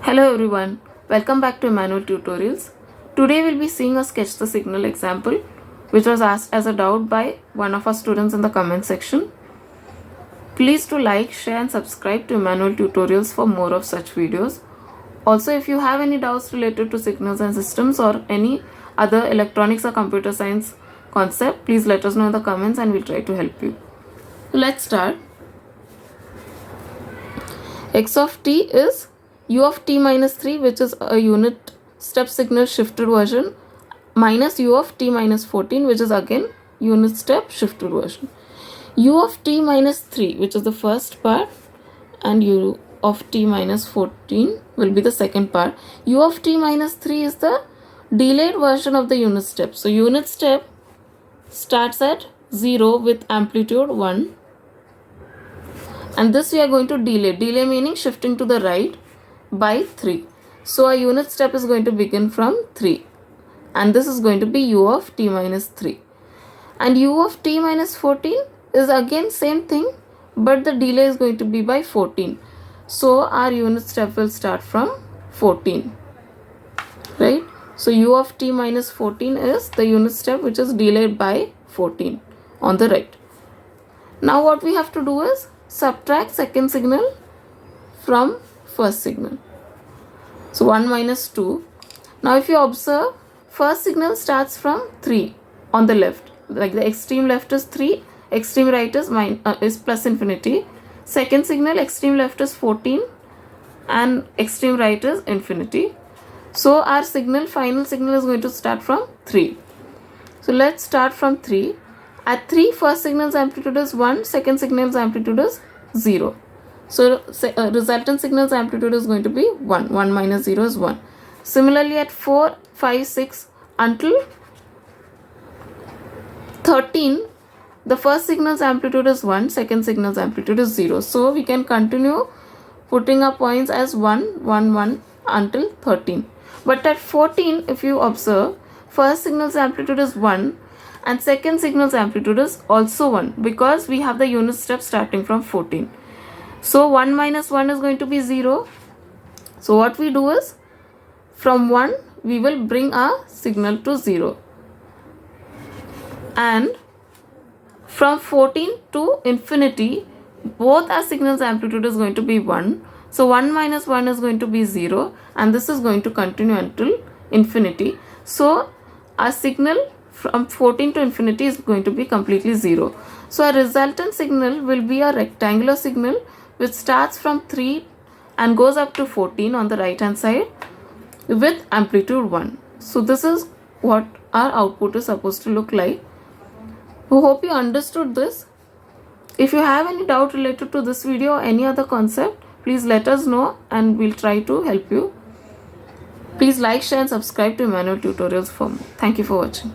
Hello everyone, welcome back to Emmanuel Tutorials. Today we'll be seeing a sketch the signal example which was asked as a doubt by one of our students in the comment section. Please do like, share and subscribe to Emmanuel Tutorials for more of such videos. Also, if you have any doubts related to signals and systems or any other electronics or computer science concept, please let us know in the comments and we'll try to help you. So let's start. X of t is u of t minus 3, which is a unit step signal shifted version, minus u of t minus 14, which is again unit step shifted version. U of t minus 3, which is the first part, and u of t minus 14 will be the second part. U of t minus 3 is the delayed version of the unit step. So unit step starts at 0 with amplitude 1. And this we are going to delay meaning shifting to the right by 3. So our unit step is going to begin from 3. And this is going to be u of t minus 3. And u of t minus 14 is again same thing, but the delay is going to be by 14. So our unit step will start from 14. Right? So u of t minus 14 is the unit step which is delayed by 14 on the right. Now what we have to do is subtract second signal from first signal. So 1 minus 2. Now if you observe, first signal starts from 3 on the left. Like the extreme left is 3, extreme right is plus infinity. Second signal, extreme left is 14 and extreme right is infinity. So our final signal is going to start from 3. So let's start from 3. At 3, first signal's amplitude is 1, second signal's amplitude is 0. So resultant signal's amplitude is going to be 1. 1 minus 0 is 1. Similarly at 4, 5, 6 until 13, the first signal's amplitude is 1, second signal's amplitude is 0. So we can continue putting our points as 1, 1, 1 until 13. But at 14, if you observe, first signal's amplitude is 1 and second signal's amplitude is also 1 because we have the unit step starting from 14. So 1 minus 1 is going to be 0. So what we do is, from 1 we will bring our signal to 0. And from 14 to infinity, both our signal's amplitude is going to be 1. So 1 minus 1 is going to be 0 and this is going to continue until infinity. So our signal from 14 to infinity is going to be completely 0. So our resultant signal will be a rectangular signal which starts from 3 and goes up to 14 on the right hand side with amplitude 1. So this is what our output is supposed to look like. I hope you understood this. If you have any doubt related to this video or any other concept, please let us know and we'll try to help you. Please like, share and subscribe to Emmanuel Tutorials for more. Thank you for watching.